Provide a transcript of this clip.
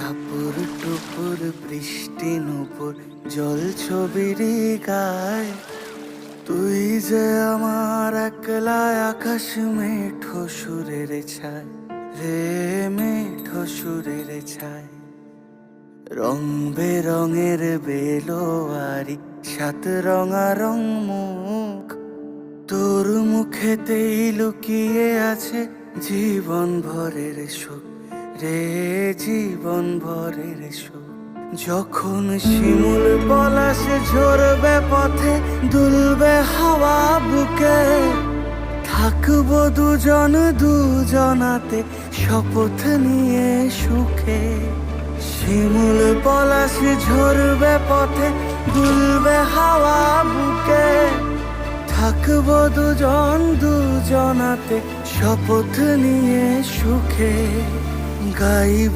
টাপুর টুপুর বৃষ্টি নুপুর জল ছবিরি গায়, তুই যে আমার একলা আকাশ মেঠো সুরের ছায় রে, মেঠো সুরের ছায়। রং বেরঙের বেলোয়ারি সাত রঙা মুখ, তোর মুখেতেই লুকিয়ে আছে জীবন ভরের সুখ রে, জীবন ভরের সুখ। যখন শিমুল পলাশ ঝরবে পথে, দুলবে হাওয়া বুকে, থাকবো দুজন দুজনাতে শপথ নিয়ে সুখে। শিমুল পলাশ ঝরবে পথে, দুলবে হাওয়া বুকে, থাকবো দুজন দুজনাতে শপথ নিয়ে সুখে। গাইব